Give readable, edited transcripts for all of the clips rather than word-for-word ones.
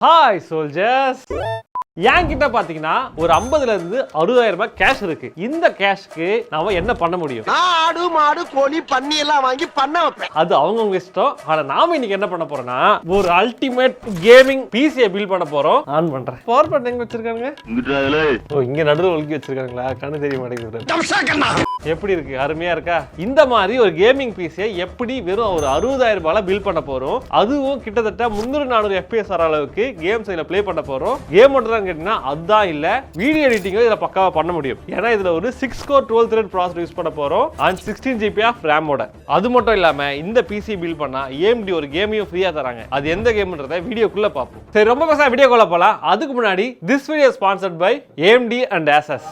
Hi soldiers! என்கிட்ட பாத்தீங்கன்னா ஒரு 50,000 இருந்து 60,000 ரூபாய் கேஷ் இருக்கு. இந்த கேஷ்க்கு நாம என்ன பண்ண முடியும்? ஆடு மாடு கோழி பன்னி எல்லாம் வாங்கி பண்ண வைப்பேன். அது அவங்கவங்க இஷ்டம். ஆனா நாம இன்னைக்கு என்ன பண்ண போறோம்னா ஒரு அல்டிமேட் கேமிங் பிசியை பில்ட் பண்ண போறோம். ஆன் பண்றேன். பவர் பட்டன் எங்க வச்சிருக்காங்க? ஓ இங்க நடுவுல ஒளிக்கி வச்சிருக்காங்களா? கண்ணு தெரிய மாட்டேங்குது. எப்படி இருக்கு? அருமையா இருக்கா? இந்த மாதிரி ஒரு கேமிங் பிசியை எப்படி வெறும் ஒரு 60,000 ரூபாயில பில்ட் பண்ண போறோம். அதுவும் கிட்டத்தட்ட 300-400 FPS வர அளவுக்கு கேம் சைடுல ப்ளே பண்ண போறோம். கேம் மட்டும் கேட்டீங்கன்னா அதுதான் இல்ல வீடியோ எடிட்டிங்கும் இதுல பக்காவா பண்ண முடியும். ஏன்னா இதுல ஒரு 6 கோர் 12 thread ப்ராசஸர் யூஸ் பண்ண போறோம் and 16 GB ஆஃப் ரேமோட. அது மட்டும் இல்லாம இந்த பிசி பில்ட் பண்ணா AMD ஒரு கேமையும் ஃப்ரீயா தராங்க. அது எந்த கேம்ன்றதை வீடியோக்குள்ள பாப்போம். சரி ரொம்ப பேச வீடியோக்குள்ள போலாம். அதுக்கு முன்னாடி this video is sponsored by AMD and Asus.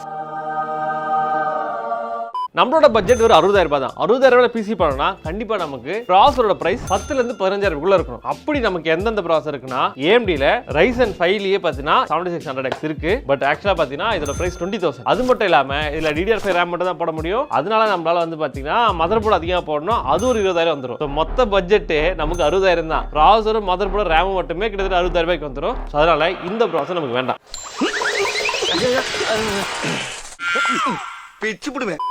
நம்மளோட பட்ஜெட் ஒரு 60,000 ரூபாய் தான். 60,000 ரூபாய் பிசி பண்ணனா கண்டிப்பா நமக்கு ப்ராசஸரோட பிரைஸ் 10 ல இருந்து 15,000 ரூபாய்க்குள்ள இருக்கணும். அப்படி நமக்கு எந்தெந்த ப்ராசஸர் இருக்குன்னா AMD ல Ryzen 5 லயே பாத்தீனா 7600X இருக்கு. பட் ஆக்சுவலா பாத்தீனா இதோட பிரைஸ் 20,000. அது மட்டும் இல்லாம இதுல DDR5 RAM மட்டும் தான் போட முடியும். அதனால நம்மளால வந்து பாத்தீங்கன்னா மதர்போர்ட் அதிகமா போடணும். அது ஒரு 20,000 வந்துரும். சோ மொத்த பட்ஜெட் நமக்கு 60,000 தான். ப்ராசஸரும் மதர்போர்டும் RAM மட்டுமே கிட்டத்தட்ட 60,000 ரூபாய்க்கு வந்துரும். அதனால இந்த ப்ராசஸர் நமக்கு வேண்டாம்.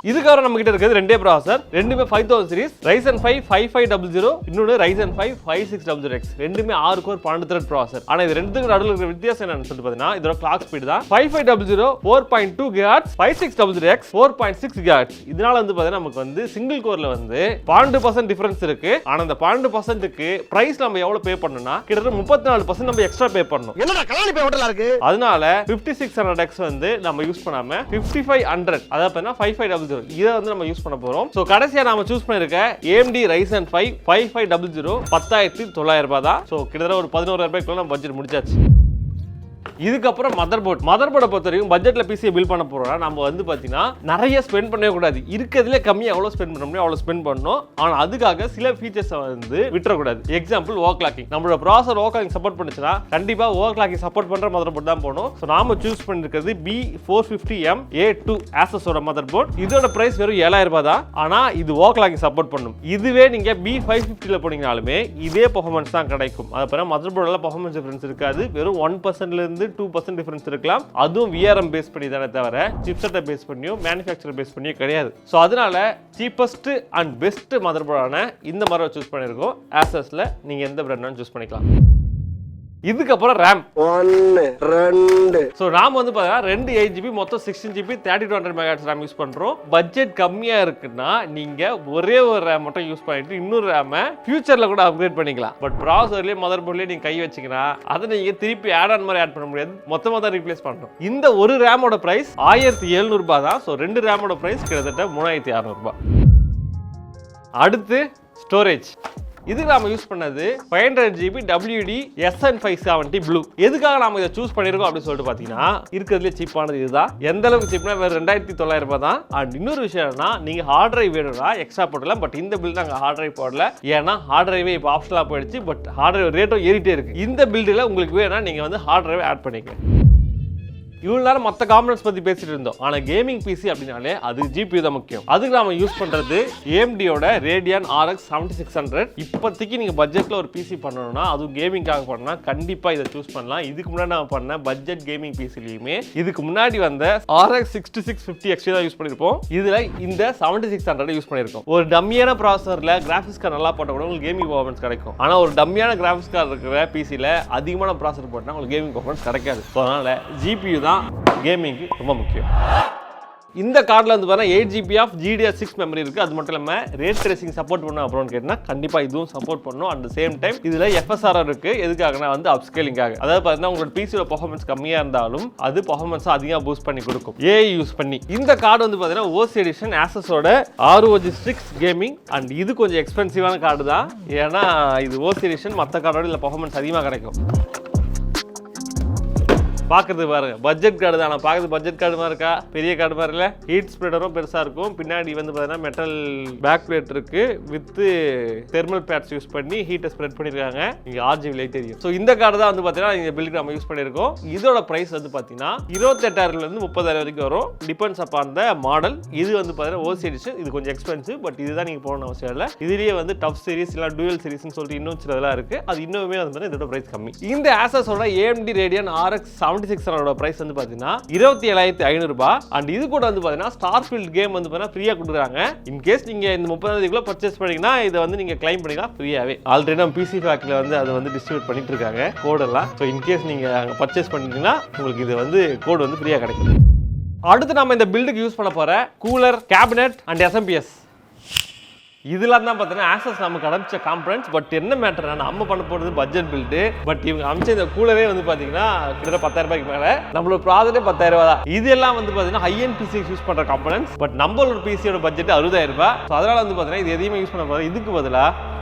இதுக்காக நம்ம கிட்ட இருக்கிறது ரெண்டே ப்ராசஸர். ரெண்டுமே 5000 சீரிஸ் Ryzen 5 5500, இன்னொரு Ryzen 5 5600X. ரெண்டுமே 6 கோர் 12 thread ப்ராசஸர். ஆனா இது ரெண்டுக்கும் நடுவுல இருக்கிற வித்தியாசம் என்னன்னு சொல்லிட்டு பாத்தீங்கன்னா இதோட கிளாக் ஸ்பீட் தான். 5500 4.2 GHz, 5600X 4.6 GHz. இதனால வந்து பாத்தீங்கன்னா நமக்கு வந்து சிங்கிள் கோர்ல வந்து 12% டிஃபரன்ஸ் இருக்கு. ஆனா அந்த 12%க்கு பிரைஸ் நம்ம எவ்வளவு பே பண்ணனும்னா கிட்டத்தட்ட 34% நம்ம எக்ஸ்ட்ரா பே பண்ணனும். என்னடா கலாணி பே ஹோட்டலா இருக்கு. அதனால 5600X வந்து நம்ம யூஸ் பண்ணாம 5500 அத 5500 இத வந்து நம்ம யூஸ் பண்ண போறோம். சோ கடைசியா நாம சூஸ் பண்ணிருக்க AMD Ryzen 5 5500 10900 ரூபாய் தான். சோ கிட்டத்தட்ட ஒரு 11,000 ரூபாய்க்குள்ள நம்ம பட்ஜெட் முடிச்சாச்சு. இதுக்கப்புறம் மதர்போர்டை பொறுத்த வரைக்கும் பட்ஜெட்ல பிசியை பில்ட் பண்ண போறோம்னா நம்ம வந்து பாத்தீங்கன்னா நிறைய ஸ்பெண்ட் பண்ணவே கூடாது. இருக்கிறதுல கம்மியா எவ்வளவு ஸ்பெண்ட் பண்ண முடியும் அவ்வளவு ஸ்பெண்ட் பண்ணணும். ஆனா அதுக்காக சில ஃபீச்சர்ஸ் வந்து விட்டுறக்கூடாது. எக்ஸாம்பிள் ஓவர்க்ளாக்கிங். நம்மளோட ப்ராசஸர் ஓவர்க்ளாக்கிங் சப்போர்ட் பண்ணுச்சுன்னா கண்டிப்பா ஓவர்க்ளாக்கிங் சப்போர்ட் பண்ற மதர்போர்ட் தான் போகணும். ஸோ நாம சூஸ் பண்ணிருக்கிறது B450M A2 Asusோட மதர்போர்ட். இதோட பிரைஸ் வெறும் 7,000 ரூபாய் தான். ஆனா இது ஓவர்க்ளாக்கிங் சப்போர்ட் பண்ணும். இதுவே நீங்க B550ல போனீங்கனாலுமே இதே பெர்ஃபார்மன்ஸ் தான் கிடைக்கும். அப்புறம் மதர்போர்ட்ல பெர்ஃபார்மன்ஸ் டிஃபரன்ஸ் இருக்காது. வெறும் 1% ல இருந்து 2% டிஃபரன்ஸ் இருக்கலாம். அதுவும் VRM பேஸ் பண்ணி தானே தவிர சிப்செட்டை பேஸ் பண்ணியோ மேனுஃபேக்சரர் பேஸ் பண்ணியோ கிடையாது. ஸோ அதனால சீப்பஸ்ட் அண்ட் பெஸ்ட் மதர்போர்டான இந்த மாதிரி சூஸ் பண்ணியிருக்கோம். Asusல நீங்க எந்த பிராண்ட் சூஸ் பண்ணிக்கலாம். இதுக்கப்புறம் RAM 1 2 சோ RAM வந்து பாத்தீங்கன்னா 2 8GB மொத்தம் 16GB 3200 MHz RAM யூஸ் பண்றோம். பட்ஜெட் கம்மியா இருக்குன்னா நீங்க ஒரே ஒரு RAM மட்டும் யூஸ் பண்ணிட்டு இன்னொரு RAM ஃபியூச்சர்ல கூட அப்கிரேட் பண்ணிக்கலாம். பட் ப்ராசஸர்லயே மதர்போர்ட்லயே நீங்க கை வச்சீங்கன்னா அதை நீங்க திருப்பி ஆட் ஆன் மாதிரி ஆட் பண்ண முடியாது. மொத்தமா தான் ரீப்ளேஸ் பண்ணணும். இந்த ஒரு RAM ஓட பிரைஸ் 1700 ரூபாய் தான். சோ ரெண்டு RAM ஓட பிரைஸ் கிட்டத்தட்ட 3600 ரூபாய். அடுத்து ஸ்டோரேஜ். இதுக்கு நாம யூஸ் பண்ணது 500GB WD SN570 Blue. எதுக்காக நாம இதை சூஸ் பண்ணிருக்கோம் அப்படின்னு சொல்லிட்டு பாத்தீங்கன்னா இருக்கிறதுலே சீப்பானது இதுதான். எந்த அளவுக்கு சீப்னா வேற 2,900 ரூபாய் தான். அண்ட் இன்னொரு விஷயம் என்னன்னா நீங்க ஹார்ட் டிரைவ் வேணும்னா எக்ஸ்ட்ரா போடலாம். பட் இந்த பில்ட் நாங்க ஹார்ட் டிரைவ் போடல. ஏன்னா ஹார்ட் டிரைவே இப்போ ஆப்ஷனலா போயிடுச்சு. பட் ஹார்ட் டிரைவ் ரேட்டும் ஏறிட்டே இருக்கு. இந்த பில்டுல உங்களுக்கு வேணா நீங்க வந்து ஹார்ட் டிரைவ் ஆட் பண்ணிக்க. இவ்வளவு நேரம் மற்ற காம்பனன்ட்ஸ் பத்தி பேசிட்டு இருந்தோம். ஆனா கேமிங் பிசி அப்படினாலே அது GPU தான் முக்கியம். அதுக்கு நாம யூஸ் பண்றது AMDயோட Radeon RX 7600. இப்போதைக்கு நீங்க பட்ஜெட்ல ஒரு பிசி பண்ணணும்னா அதுவும் கேமிங்காக பண்ணா கண்டிப்பா இதை சூஸ் பண்ணலாம். இதுக்கு முன்னாடி நான் பண்ண பட்ஜெட் கேமிங் பிசிலயுமே இதுக்கு முன்னாடி வந்த RX 6650 XT தான் யூஸ் பண்ணிருப்போம். இதுல இந்த 7600 யூஸ் பண்ணிருக்கோம். ஒரு டம்மியான ப்ராசஸர்ல கிராபிக்ஸ் கார்டு நல்லா போட்டா கூட உங்களுக்கு கேமிங் பெர்ஃபார்மன்ஸ் கிடைக்கும். ஆனா ஒரு டம்மியான கிராபிக்ஸ் கார்டு இருக்கிற பிசில அதிகமான ப்ராசஸர் போட்டா உங்களுக்கு கேமிங் பெர்ஃபார்மன்ஸ் கிடைக்காது. அதனால GPU கேமிங்க்கு ரொம்ப முக்கியம். இந்த கார்டில் வந்து பார்த்தா 8GB ஆஃப் GDDR6 மெமரி இருக்குது. அது மட்டும் இல்லாமல் ரேட் ட்ரேசிங் சப்போர்ட் பண்ணணும் அப்படின்னு கேட்டிங்கன்னா கண்டிப்பாக இதுவும் சப்போர்ட் பண்ணணும். அட் த சேம் டைம் இதில் FSR இருக்குது. எதுக்காகனா வந்து அப்ஸ்கேலிங்காக. அதாவது பார்த்தீங்கன்னா உங்களோட பிசியோட பெர்ஃபார்மன்ஸ் கம்மியாக இருந்தாலும் அது பெர்ஃபார்மன்ஸை அதிகமாக பூஸ்ட் பண்ணி கொடுக்கும் AI யூஸ் பண்ணி. இந்த கார்டு வந்து பார்த்தீங்கன்னா OC எடிஷன் Asusோட ROG Strix கேமிங். அண்ட் இது கொஞ்சம் எக்ஸ்பென்சிவான கார்டு தான். ஏன்னா இது OC எடிஷன் மற்ற கார்டோட இதில் பெர்ஃபார்மன்ஸ் அதிகமாக கிடைக்கும். பார்க்குறது பாருங்க பட்ஜெட் கார்டு தான். நான் பார்க்குறது பட்ஜெட் கார்டு மாதிரி இருக்கா, பெரிய கார்டு மாதிரி இல்லை. ஹீட் ஸ்ப்ரெடரும் பெருசாக இருக்கும். பின்னாடி வந்து பார்த்தீங்கன்னா மெட்டல் பேக் பிளேட் இருக்கு வித் தெர்மல் பேட்ஸ் யூஸ் பண்ணி ஹீட்டை ஸ்ப்ரெட் பண்ணியிருக்காங்க. இங்கே RGB லைட் தெரியும். ஸோ இந்த கார்டு தான் வந்து பார்த்தீங்கன்னா இந்த பில்டுக்கு நம்ம யூஸ் பண்ணியிருக்கோம். இதோட ப்ரைஸ் வந்து பார்த்தீங்கன்னா 28,000 30,000 வரைக்கும் வரும். Depends upon the model. இது வந்து பார்த்தீங்கன்னா ஓசி எடிஷன். இது கொஞ்சம் எக்ஸ்பென்சிவ். பட் இதுதான் நீங்கள் போகணும் அவசியம் இல்லை. இதுலேயே வந்து டஃப் சீரிஸ் இல்லை டூயல் சீரிஸ்னு சொல்லிட்டு இன்னும் சிலதெல்லாம் இருக்குது. அது இன்னுமே வந்து இதோட ப்ரைஸ் கம்மி. இந்த ஆசஸோட AMD Radeon RX 7600 பிரைஸ் வந்து பார்த்தீங்கன்னா 27,500 அண்ட் இது கூட வந்து பார்த்தீங்கன்னா ஸ்டார்ஃபீல்ட் கேம் வந்து பார்த்தீங்கன்னா ஃப்ரீயாக கொடுக்குறாங்க. இன்கேஸ் நீங்கள் இந்த 30,000 பர்ச்சேஸ் பண்ணீங்கன்னா இதை வந்து நீங்கள் கிளைம் பண்ணிக்கலாம் ஃப்ரீயாகவே. ஆல்ரெடி நம்ம PC ஃபேக்ட்ரியில் வந்து அதை வந்து டிஸ்ட்ரிபியூட் பண்ணிட்டு இருக்காங்க கோடெல்லாம். ஸோ இன்கேஸ் நீங்கள் அங்கே பர்ச்சேஸ் பண்ணிட்டீங்கன்னா உங்களுக்கு இது வந்து கோடு வந்து ஃப்ரீயாக கிடைக்கும். அடுத்து நம்ம இந்த பில்டுக்கு யூஸ் பண்ண போகிற கூலர், கேபினெட் அண்ட் SMPS இதெல்லாம் தான் பார்த்தீங்கன்னா ஆசஸ் நமக்கு அனுப்பிச்ச காம்பனன்ட்ஸ். பட் என்ன மேட்டர்னா நம்ம பண்ண போகிறது பட்ஜெட் பில்டு. பட் இவங்க அனுப்பிச்ச இந்த கூலரே வந்து பார்த்தீங்கன்னா கிட்டத்தட்ட 10,000 ரூபாய்க்கு மேலே. நம்மளோட ப்ராஜெக்டே 10,000 தான். இதெல்லாம் வந்து பார்த்தீங்கன்னா ஹை அண்ட் PC யூஸ் பண்ணுற காம்பனன்ட்ஸ். பட் நம்மளோட PCயோட பட்ஜெட் 60,000 ரூபாய். ஸோ அதனால் வந்து பார்த்தீங்கன்னா இது எதையுமே யூஸ் பண்ண போகிறது. இதுக்கு பதிலாக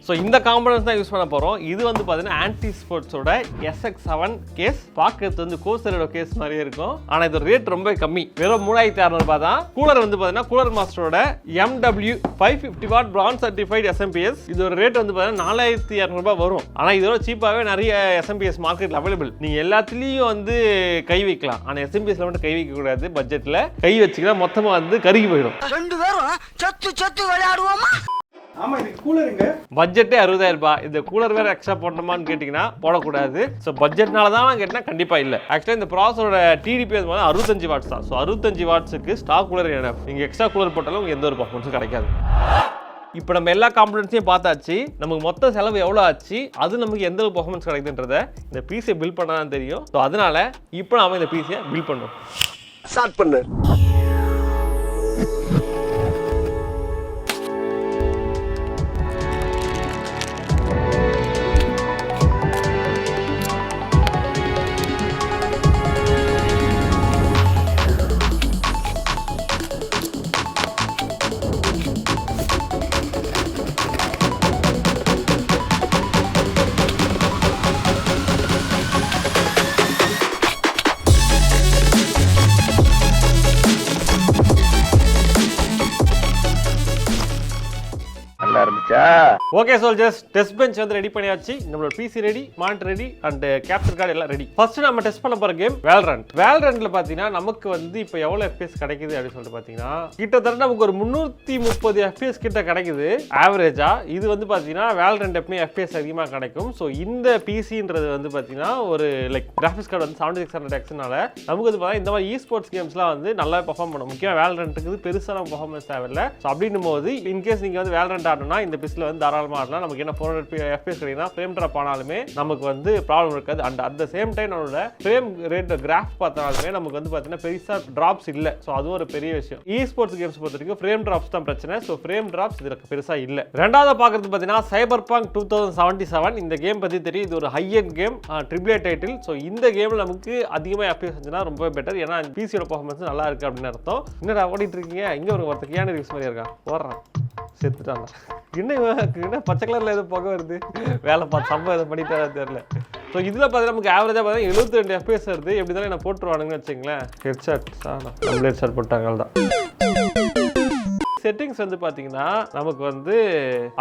ஸோ இந்த காம்பனன்ட்ஸ் தான் யூஸ் பண்ண போகிறோம். இது வந்து பார்த்தீங்கன்னா ஆன்டி ஸ்போர்ட்ஸோட SX7 கேஸ். பார்க்கறது வந்து கோசரோட கேஸ் மாதிரியே இருக்கும். ஆனால் இது ரேட் ரொம்ப கம்மி, வெறும் 3,600 தான். கூலர் வந்து பார்த்தீங்கன்னா கூலர் மாஸ்டரோட MW 550 watt brand certified SMPS. இதோட ரேட் வந்து பார்த்தீங்கன்னா 4,200 வரும். ஆனால் இதோட சீப்பாகவே நிறைய SMPS மார்க்கெட்டில் அவைலபிள். நீங்கள் எல்லாத்துலேயும் வந்து கை வைக்கலாம். ஆனால் SMPSல மட்டும் கை வைக்கக்கூடாது. பட்ஜெட்டில் கை வச்சுக்கினா மொத்தமாக வந்து கருகி போயிடும். 2 பேரும் சத்து விளையாடுவோமா? ஆமா, இது கூலருங்க. பட்ஜெட்டே 60,000 ரூபாய். இந்த கூலர் வேற எக்ஸ்ட்ரா போடணுமான்னு கேட்டிங்கன்னா போடக்கூடாது. ஸோ பட்ஜெட்னால தான் கேட்டினா கண்டிப்பாக இல்லை. ஆக்சுவலாக இந்த ப்ராசஸோட TDP வந்து 65 வாட்ஸ் தான். ஸோ 65 வாட்ஸுக்கு ஸ்டாக் கூலர் எனஃப். நீங்கள் எக்ஸ்ட்ரா கூலர் போட்டாலும் உங்களுக்கு எந்த ஒரு பர்ஃபார்மன்ஸும் கிடைக்காது. இப்போ நம்ம எல்லா காம்பனன்ட்ஸையும் பார்த்தாச்சு. நமக்கு மொத்த செலவு எவ்வளோ ஆச்சு, அது நமக்கு எந்த ஒரு பர்ஃபார்மன்ஸ் கிடைக்குதுன்றதை இந்த பிசியை பில்ட் பண்ண தான் தெரியும். ஸோ அதனால இப்போ நாம இந்த பிசியை பில்ட் பண்ணுறோம். ஸ்டார்ட் பண்ணு. ஓகே சோல்ஜர்ஸ், டெஸ்ட் பெஞ்ச் வந்து ரெடி பண்ணியாச்சு. நம்மளோட PC ready, monitor ready and capture card எல்லாம் ரெடி. ஃபர்ஸ்ட் நம்ம டெஸ்ட் பண்ண போற கேம் வேலரண்ட். வேலரண்ட்ல பாத்தீங்கன்னா நமக்கு வந்து இப்போ எவ்வளவு FPS கிடைக்குது அப்படின்னு சொல்லிட்டு பாத்தீங்கன்னா கிட்டத்தட்ட நமக்கு ஒரு 330 FPS கிட்ட கிடைக்குது ஆவரேஜா. இது வந்து பாத்தீங்கன்னா வேலரண்ட் எப்பவுமே FPS அதிகமாக கிடைக்கும். ஸோ இந்த PCன்றது வந்து பாத்தீங்கன்னா ஒரு லைக் கிராஃபிக்ஸ் கார்டு வந்து 7600Xனால நமக்கு வந்து பார்த்தா இந்த மாதிரி eSports கேம்ஸ்லாம் வந்து நல்லா பெர்ஃபார்ம் பண்ணும். முக்கியமாக வேலரண்ட்டுக்கு பெருசாக நம்ம பெர்ஃபார்மன்ஸ் தேவையில்லை. ஸோ அப்படின்னும் போது இன்கேஸ் நீங்கள் வந்து வேலரண்ட் ஆடணும்னா இந்த பிஸில் வந்து தாராளமாக ஆடலாம். நமக்கு என்ன 400 FPS கிடைக்குன்னா ஃப்ரேம் ட்ராப் ஆனாலுமே நமக்கு வந்து ப்ராப்ளம் இருக்காது. And at the same time நம்மளோட ஃப்ரேம் ரேட் கிராஃப் பார்த்தாலுமே நமக்கு வந்து பார்த்தீங்கன்னா பெருசாக ட்ராப்ஸ் இல்லை. ஸோ அதுவும் ஒரு பெரிய விஷயம். eSports கேம்ஸ் பொறுத்த வரைக்கும் ஃப்ரேம் ட்ராப்ஸ் தான் பிரச்சனை. ஸோ ஃப்ரேம் ட்ராப்ஸ் இதில் பெருசாக இல்லை. ரெண்டாவது பார்க்குறது பார்த்தீங்கன்னா Cyberpunk 2077. இந்த கேம் பற்றி தெரியும். இது ஒரு high end game, AAA title. So இந்த கேமில் நமக்கு அதிகமாக FPS இருந்துச்சுன்னா ரொம்ப பெட்டர். ஏன்னா பிசியோட பர்ஃபார்மன்ஸ் நல்லா இருக்குது அப்படின்னு அர்த்தம். என்னடா ஓடிட்டு இருக்கீங்க, இங்கே ஒரு ஒருத்தர் கேன ரிவ்யூஸ் மாதிரி இருக்கான், ஓடுறான், செத்துட்டாங்க. என்ன பச்சை கலரில் எதுவும் புகை வருது, வேலை பார்த்து சம்பவம் எதை பண்ணிட்டாரா தெரியல. ஸோ இதில் பார்த்தீங்கன்னா நமக்கு ஆவரேஜாக பார்த்தீங்கன்னா 72 FPS வருது. எப்படி தானே என்ன போட்டுருவானுங்கன்னு வச்சுங்களேன். ஹெட்ஷாட் நம்மளே ஹெட்ஷாட் போட்டாங்க தான். செட்டிங்ஸ் வந்து பார்த்தீங்கன்னா நமக்கு வந்து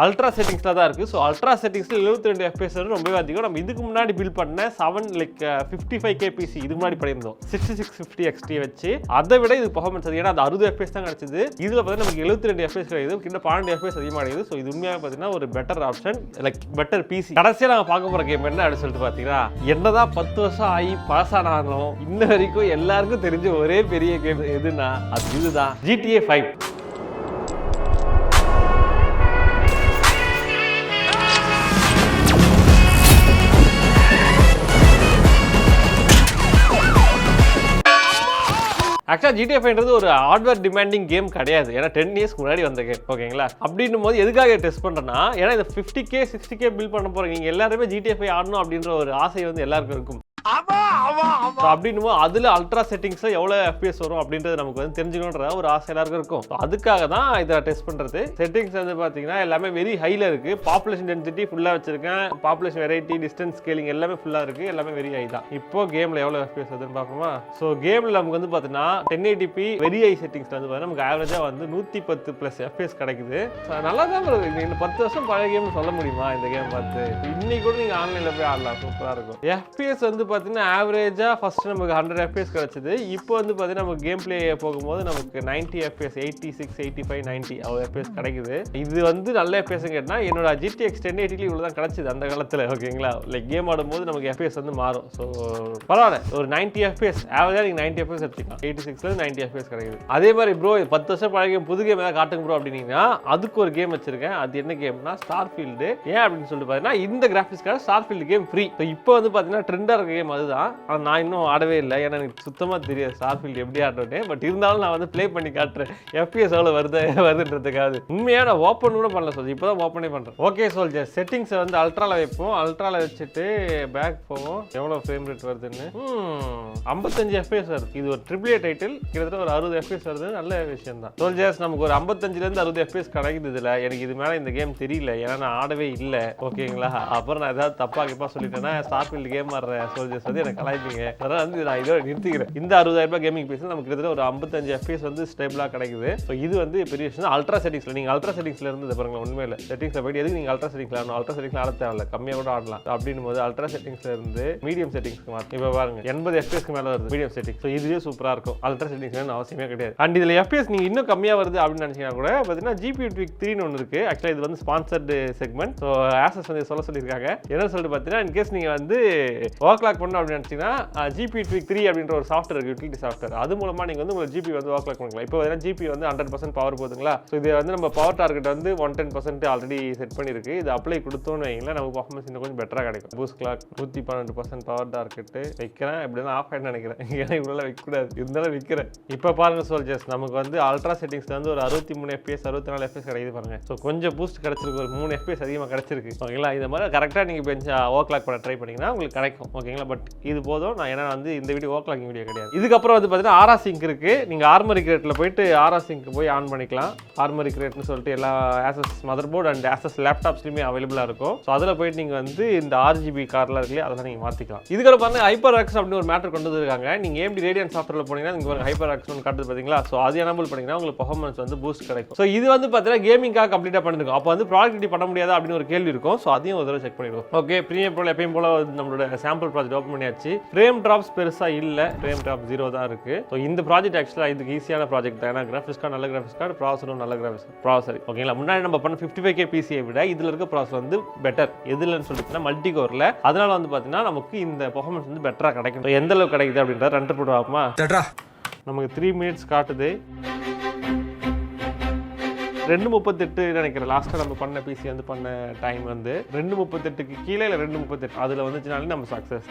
அல்ட்ரா செட்டிங்ஸ்ல தான் இருக்கு. ஸோ அல்ட்ரா செட்டிங்ஸ்ல 72 FPS ரொம்பவே அதிகம். நம்ம இதுக்கு முன்னாடி பில்ட் பண்ண 55K PC இதுக்கு முன்னாடி பண்ணியிருந்தோம் 6650 XT வச்சு. அதை விட இது பெர்ஃபார்மன்ஸ் அதிகம். ஏன்னா அது 60 FPS தான் கிடைச்சது. இதுல பார்த்தீங்கன்னா நமக்கு 72 FPS கிடைக்குது. கிட்ட 12 FPS அதிகமாக கிடைக்குது. ஸோ இது உண்மையாக பார்த்தீங்கன்னா ஒரு better option, like better PC. கடைசியாக நாங்கள் பார்க்க போகிற கேம் என்ன அப்படின்னு சொல்லிட்டு பார்த்தீங்கன்னா என்னதான் 10 வருஷம் ஆகி பாஸானாலும் இன்ன வரைக்கும் எல்லாருக்கும் தெரிஞ்ச ஒரே பெரிய கேம் எதுனா அது இதுதான், GTA 5. ஆக்சுவலாக GTA 5ன்றது ஒரு ஹார்ட்வேர் டிமாண்டிங் கேம் கிடையாது. ஏன்னா 10 இயர்ஸ்க்கு முன்னாடி வந்த கேம், ஓகேங்களா. அப்படின்னும் போது எதுக்காக டெஸ்ட் பண்ணுறேன்னா, ஏன்னா இந்த 50K 60K பில்ட் பண்ண போகிறீங்க நீங்கள் எல்லாருமே GTA 5 ஆடணும் அப்படின்ற ஒரு ஆசை வந்து எல்லாருக்கும் இருக்கும். அப்படின்னும் அதுல அல்ட்ரா செட்டிங்ஸ்ல எவ்வளவு FPS வரும் அப்படின்றது நமக்கு வந்து தெரிஞ்சுக்கணுன்ற ஒரு ஆசை எல்லாருக்கும் இருக்கும். அதுக்காக தான் இதை டெஸ்ட் பண்றது. செட்டிங்ஸ் வந்து பாத்தீங்கன்னா எல்லாமே வெரி ஹைல இருக்கு. பாப்புலேஷன் டென்சிட்டி ஃபுல்லா வச்சிருக்கேன். பாப்புலேஷன் வெரைட்டி, டிஸ்டன்ஸ் ஸ்கேலிங் எல்லாமே ஃபுல்லா இருக்கு. எல்லாமே வெரி ஹை தான். இப்போ கேம்ல எவ்வளவு FPS வருதுன்னு பாப்போமா? சோ கேம்ல நமக்கு வந்து பாத்தீங்கன்னா 1080p வெரி ஹை செட்டிங்ஸ்ல வந்து பாத்தீங்கன்னா நமக்கு ஆவரேஜா வந்து 110+ FPS கிடைக்குது. நல்லா தான் இருக்கு. நீங்க 10 வருஷம் பழைய கேம் சொல்ல முடியுமா இந்த கேம் பார்த்து? இன்னைக்கு கூட நீங்க ஆன்லைன்ல போய் ஆடலாம். சூப்பரா இருக்கும். FPS வந்து பாத்தீங்கன்னா ஆவரேஜா ஃபர்ஸ்ட் நமக்கு 100 FPS கிடைச்சது. இப்போ வந்து பாத்தீங்கன்னா நமக்கு கேம் பிளே போகும்போது நமக்கு 90 FPS, 86, 85, 90 அவ்வளவு FPS கிடைக்குது. இது வந்து நல்ல FPS கேட்டா என்னோட GTX 1080 இவ்வளவுதான் கிடைச்சது அந்த காலத்துல. ஓகேங்களா? லைக் கேம் ஆடும்போது நமக்கு FPS வந்து மாறும். ஸோ பரவாயில்ல, ஒரு 90 FPS ஆவரேஜா நீங்க 90 FPS எடுத்துக்கலாம். 86ல 90 FPS கிடைக்குது. அதே மாதிரி ப்ரோ 10 வருஷம் பழைய கேம் புது கேம் ஏதாவது காட்டுங்க ப்ரோ அப்படின்னீங்கன்னா அதுக்கு ஒரு கேம் வச்சிருக்கேன். அது என்ன கேம்னா ஸ்டார்ஃபீல்டு. ஏன் அப்படின்னு சொல்லிட்டு பாத்தீங்கன்னா இந்த கிராஃபிக்ஸ்க்காக ஸ்டார்ஃபீல்டு கேம் ஃப்ரீ. இப்போ வந்து பாத்தீங்கன்னா ட்ரெண்டா இருக்க கேம் அதுதான். ஆனால் நான் இன்னும் ஆடவே இல்லை. ஏன்னா எனக்கு சுத்தமா தெரியாது ஸ்டார்ஃபீல்டு எப்படி ஆடுறேன். பட் இருந்தாலும் நான் வந்து ப்ளே பண்ணி காட்டுறேன் FPS எவ்வளவு வருதுன்றதுக்காக. உண்மையா நான் ஓப்பன் கூட பண்ணல சொல்லி இப்போதான் ஓப்பனே பண்றேன். ஓகே சோல்ஜர், செட்டிங்ஸை வந்து அல்ட்ரால வைப்போம். அல்ட்ரால வச்சுட்டு பேக் போவோம். எவ்வளவு ஃப்ரேம் ரேட் வருதுன்னு 55 FPS வருது. இது ஒரு AAA டைட்டில். கிட்டத்தட்ட ஒரு 60 FPS வருது. நல்ல விஷயம் தான் சோல்ஜர்ஸ். நமக்கு ஒரு 55ல 60 FPS கிடைக்குது. இதுல எனக்கு இது மேல இந்த கேம் தெரியல. ஏன்னா நான் ஆடவே இல்லை. ஓகேங்களா? அப்புறம் நான் ஏதாவது தப்பா சொல்லிட்டேன்னா ஸ்டார்ஃபீல்டு கேம் ஆடுற சோல்ஜர்ஸ் வந்து எனக்கு கலாய்ப்பீங்க. அதனால வந்து நான் இதோட நிறுத்திக்கிறேன். இந்த 60,000 ரூபாய் கேமிங் பீஸ் நமக்கு கிட்டத்தட்ட ஒரு 55 FPS வந்து ஸ்டேபிளா கிடைக்குது. ஸோ இது வந்து பெரிய விஷயம். அல்ட்ரா செட்டிங்ஸ்ல நீங்க அல்ட்ரா செட்டிங்ஸ்ல இருந்து பாருங்க. உண்மையில செட்டிங்ஸ்ல போயிட்டு எதுக்கு நீங்க அல்ட்ரா செட்டிங்ஸ்ல ஆடணும்? அல்ட்ரா செட்டிங்ஸ்ல ஆட தேவையில்ல, கம்மியா கூட ஆடலாம். அப்படின்னும் போது அல்ட்ரா செட்டிங்ஸ்ல இருந்து மீடியம் செட்டிங்ஸ்க்கு மாத்தி இப்போ பாருங்க 80 FPS மேல வருது மீடியம் செட்டிங்ஸ். ஸோ இதுவே சூப்பரா இருக்கும். அல்ட்ரா செட்டிங்ஸ் அவசியமே கிடையாது. அண்ட் இதுல FPS நீங்க இன்னும் கம்மியா வருது அப்படின்னு நினைச்சீங்கன்னா கூட பாத்தீங்கன்னா GPU Tweak 3 ஒன்று இருக்கு. ஆக்சுவலா இது வந்து ஸ்பான்சர்டு செக்மெண்ட். ஸோ ஆசஸ் வந்து சொல்லியிருக்காங்க. என்ன சொல்லிட்டு பாத்தீங்கன்னா இன்கேஸ் நீங்க வந்து ஓவர்க்ளாக் பண்ணணும் அப்படின்னு நினைச்சீங்கன்னா GPU Tweak 3 அப்படின்ற ஒரு சாஃப்ட்வேர் இருக்கு, யூட்டிலிட்டி சாஃப்ட்வேர். அது மூலமா நீங்க வந்து உங்க GPU வந்து ஓவர்க்ளாக் பண்ணிக்கலாம். இப்போ GPU வந்து 100% பவர் போகுதுங்களா? ஸோ இது வந்து நம்ம பவர் டார்கெட் வந்து 110% ஆல்ரெடி செட் பண்ணிருக்கு. இது அப்ளை கொடுத்தோன்னு வைங்களேன் நமக்கு பர்ஃபார்மன்ஸ் இன்னும் கொஞ்சம் பெட்டரா கிடைக்கும். பூஸ்ட் கிளாக் 112% பவர் டார்கெட் வைக்கிறேன். எப்படின்னா ஆஃப் ஆயிட்டு நினைக்கிறேன். ஏன்னா இவ்வளோ வைக்கக்கூடாது, இருந்தாலும் வைக்கிறேன். இப்போ பாருங்க சோல்ஜர்ஸ், நமக்கு வந்து அல்ட்ரா செட்டிங்ஸ்ல வந்து ஒரு 63 FPS 64 FPS கிடைக்குது பாருங்க. ஸோ கொஞ்சம் பூஸ்ட் கிடைச்சிருக்கு, ஒரு 3 FPS அதிகமாக கிடைச்சிருக்கு. ஓகேங்களா? இந்த மாதிரி கரெக்டாக நீங்கள் பெஞ்சா ஓவர்க்ளாக் பண்ண ட்ரை பண்ணீங்கன்னா உங்களுக்கு கிடைக்கும். ஓகேங்களா? பட் இது போதும். நான் ஏன்னா வந்து இந்த வீடியோ ஓவர்க்ளாக்கிங் வீடியோ கிடையாது. இதுக்கப்புறம் வந்து பார்த்தீங்கன்னா ஆரா சிங்க் இருக்கு. நீங்கள் ஆர்மரி கிரேட்டில் போயிட்டு ஆரா சிங்க் போய் ஆன் பண்ணிக்கலாம். ஆர்மரி கிரேட்னு சொல்லிட்டு எல்லா ஆசஸ் மதர்போர்டு அண்ட் ஆசஸ் லேப்டாப்ஸ்லையுமே அவைலபிளாக இருக்கும். ஸோ அதில் போயிட்டு நீங்கள் வந்து இந்த RGB கார்லாம் இருக்குல்லையே அதெல்லாம் நீங்கள் மாற்றிக்கலாம். இதுக்கப்புறம் பாருங்க ஹைப்பர் ஆக்ஸ் அப்படின்னு ஒரு மேட்டர் கொண்டு வந்துருக்காங்க. நீங்கள் AMD ரேடியன் சாஃப்ட்வேரில் போனீங்கன்னா நீங்கள் ஹைப்பர் ஆக்ஸ் ஒன்று காட்டுது பார்த்தீங்களா? ஸோ அது எனபிள் பண்ணிங்கன்னா உங்களுக்கு பர்ஃபார்மன்ஸ் வந்து பூஸ்ட் கிடைக்கும். ஸோ இது வந்து பார்த்தீங்கன்னா கேமிங்காக கம்ப்ளீட்டாக பண்ணிருக்கும். அப்போ வந்து ப்ராடக்டிவிட்டி பண்ண முடியாது அப்படின்னு ஒரு கேள்வி இருக்கும். ஸோ அதையும் ஒரு தடவை செக் பண்ணிடுவோம். ஓகே, ப்ரீமியம் போல எப்பயும் போல நம்மளோட சாம்பிள் ப்ராஜெக்ட் ஓப்பன் பண்ணியாச்சு. ஃப்ரேம் ட்ராப்ஸ் பெருசா இல்லை, ஃப்ரேம் ட்ராப் 0 தான் இருக்கு. ஸோ இந்த ப்ராஜெக்ட் ஆக்சுவலாக இதுக்கு ஈஸியான ப்ராஜெக்ட் தான். ஏன்னா கிராஃபிக்ஸ் கார்டு நல்ல கிராஃபிக்ஸ் கார்டு, ப்ராசரும் நல்ல கிராஃபிக்ஸ் ப்ராசர். ஓகேங்களா? முன்னாடி நம்ம பண்ண 55K பிசியை விட இதில் இருக்க ப்ராசர் வந்து பெட்டர். எதுலன்னு சொல்லிட்டுனா மல்டி கோரில். அதனால வந்து பார்த்தீங்கன்னா நமக்கு இந்த பர்ஃபார்மன்ஸ் வந்து பெட்டராக கிடைக்கும். எந்த அளவுக்கு கிடைக்குது அப்படின்றத ரெண்டர் போட்டு பார்ப்போமா? நமக்கு 3 மினிட்ஸ் காட்டுது. 2:38 நினைக்கிறேன். லாஸ்ட்டாக நம்ம பண்ண பிசி வந்து பண்ண டைம் வந்து 2:38க்கு கீழே இல்லை 2:38 அதில் வந்துச்சுனாலே நம்ம சக்ஸஸ்.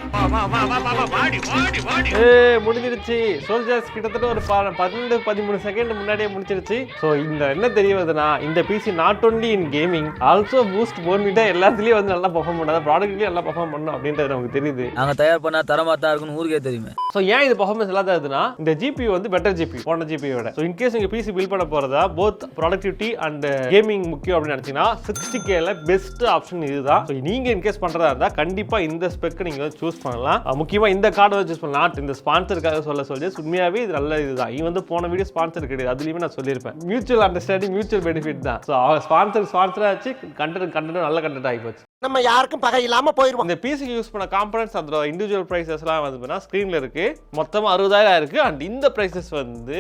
முடிஞ்சிருச்சு சோல்ஜர்ஸ். கிட்டத்தட்ட ஒரு 12-13 செகண்ட் முன்னாடியே முடிச்சிருச்சு. ஸோ இந்த என்ன தெரிய வருதுன்னா இந்த PC not only in gaming also boost Bournvita எல்லாத்துலேயும் வந்து நல்லா பர்ஃபார்ம் பண்ணாத ப்ராடக்ட்லேயும் நல்லா பர்ஃபார்ம் பண்ணணும் அப்படின்றது நமக்கு தெரியுது. நாங்கள் தயார் பண்ணால் தரமாக தான் இருக்குன்னு ஊருக்கே தெரியுமே. ஸோ ஏன் இது பர்ஃபார்மன்ஸ் எல்லாம் தருதுன்னா இந்த GPU வந்து பெட்டர் GPU போன GPU விட. ஸோ இன்கேஸ் நீங்கள் பிசி பில்ட் பண்ண போகிறதா போத் ப்ராடக்டிவிட்டி அண்ட் கேமிங் முக்கியம் அப்படின்னு நினைச்சீங்கன்னா 60Kல பெஸ்ட் ஆப்ஷன் இதுதான். நீங்க இன்கேஸ் பண்றதா இருந்தா கண்டிப்பா இந்த ஸ்பெக் நீங்க சூஸ் பண்ணலாம். முக்கியமா இந்த கார்டை சூஸ் பண்ணலாம். இந்த ஸ்பான்சருக்காக சொல்லி உண்மையாவே இது நல்ல இதுதான். இது வந்து போன வீடியோ ஸ்பான்சர் கிடையாது, அதுலயுமே நான் சொல்லியிருப்பேன். மியூச்சுவல் அண்டர்ஸ்டாண்டிங், மியூச்சுவல் பெனிஃபிட் தான். ஸோ ஸ்பான்சர் ஆச்சு, கண்டென்ட் நல்ல கண்டென்ட் ஆகி போச்சு. நம்ம யாருக்கும் பகை இல்லாம போயிருவோம். இந்த பிசிக்கு யூஸ் பண்ண காம்பனன்ட்ஸ் அதோட இண்டிவிஜுவல் பிரைசஸ்லாம் வந்து ஸ்க்ரீன்ல இருக்கு. மொத்தமா 60,000 இருக்கு. அண்ட் இந்த பிரைசஸ் வந்து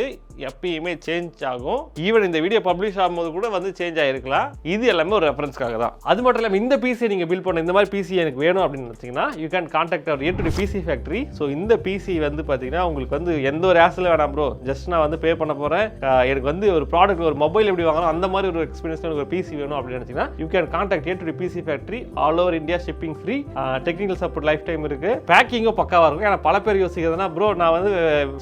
எப்பயுமே சேஞ்ச் ஆகும். ஈவன் இந்த வீடியோ பப்ளிஷ் ஆகும்போது கூட வந்து சேஞ்ச் ஆயிருக்கலாம். இது எல்லாமே ஒரு ரெஃபரன்ஸ்க்காக தான். அது மட்டும் இல்லாமல் இந்த பிசி நீங்க பில்ட் பண்ண இந்த மாதிரி பிசி எனக்கு வேணும் அப்படின்னு நினைச்சீங்கன்னா you can contact our A to D PC factory. So இந்த பிசி வந்து பாத்தீங்கன்னா உங்களுக்கு வந்து எந்த ஒரு ஆசல வேணாம் ப்ரோ, ஜஸ்ட் நான் வந்து பே பண்ண போறேன், எனக்கு வந்து ஒரு ப்ராடக்ட் ஒரு மொபைல் எப்படி வாங்கணும் அந்த மாதிரி ஒரு எக்ஸ்பீரியன்ஸ் ஒரு பிசி வேணும் அப்படின்னு நினைச்சீங்கன்னா you can contact A to D PC factory all over India shipping free, technical support life time இருக்கு. பேக்கிங்கும் பக்காவா இருக்கும். ஏன்னா பல பேர் யோசிக்கிறதுனா ப்ரோ நான் வந்து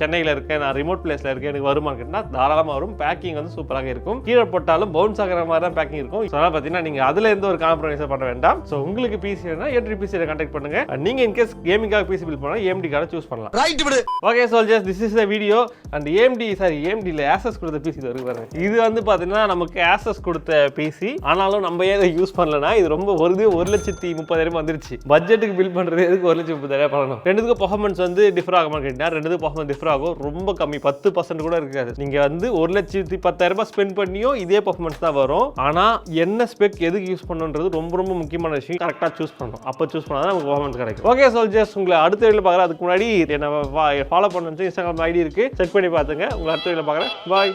சென்னையில் இருக்கேன், நான் ரிமோட் பிளேஸ்ல இருக்கேன், எனக்கு வருமானு கேட்டால் தாராளமாக வரும். பேக்கிங் வந்து சூப்பராக இருக்கும். கீழே போட்டாலும் பவுன்ஸ் ஆகிற மாதிரி தான் பேக்கிங் இருக்கும். ஸோ அதனால் பார்த்தீங்கன்னா நீங்கள் அதில் எந்த ஒரு காம்ப்ரமைஸும் பண்ண வேண்டாம். ஸோ உங்களுக்கு பிசி வேணா ஏற்றி பிசியில் கான்டாக்ட் பண்ணுங்க. நீங்கள் இன்கேஸ் கேமிங்காக பிசி பில் பண்ணால் AMD கார்டை சூஸ் பண்ணலாம். ரைட் விடு. Okay soldiers, this is the video. And AMDல ஆசஸ் கொடுத்த பிசி இது வரைக்கும் பாருங்க. இது வந்து பார்த்தீங்கன்னா நமக்கு ஆசஸ் கொடுத்த பிசி, ஆனாலும் நம்ம ஏன் இதை யூஸ் பண்ணலன்னா இது ரொம்ப 1,30,30,000 வந்துருச்சு. பட்ஜெட்டுக்கு பில் பண்ணுறது எதுக்கு 1,30,000 பண்ணணும்? ரெண்டுத்துக்கு பர்ஃபார்மன்ஸ் வந்து டிஃபர் ஆகுமா கேட்டீங்கன்னா ரெண்டுத்துக்கு பர்ஃபார்மன்ஸ் டிஃபர் ஆகும். ரொம்ப கம்மி, 10% கூட இருக்காது. நீங்க வந்து 1,10,000 ஸ்பெண்ட் பண்ணியும் இதே பர்ஃபார்மன்ஸ் தான் வரும். ஆனா என்ன ஸ்பெக் எதுக்கு யூஸ் பண்ணணுன்றது ரொம்ப ரொம்ப முக்கியமான விஷயம். கரெக்டா சூஸ் பண்ணணும். அப்போ சூஸ் பண்ணா தான் நமக்கு பர்ஃபார்மன்ஸ் கிடைக்கும். ஓகே சோல்ஜர்ஸ், உங்களை அடுத்த வீடியோல பார்க்குறேன். அதுக்கு முன்னாடி என்ன ஃபாலோ பண்ணணும், இன்ஸ்டாகிராம் ஐடி இருக்கு, செக் பண்ணி பார்த்துங்க. உங்களை அடுத்த வீடியோல பார்க்குறேன். பாய்.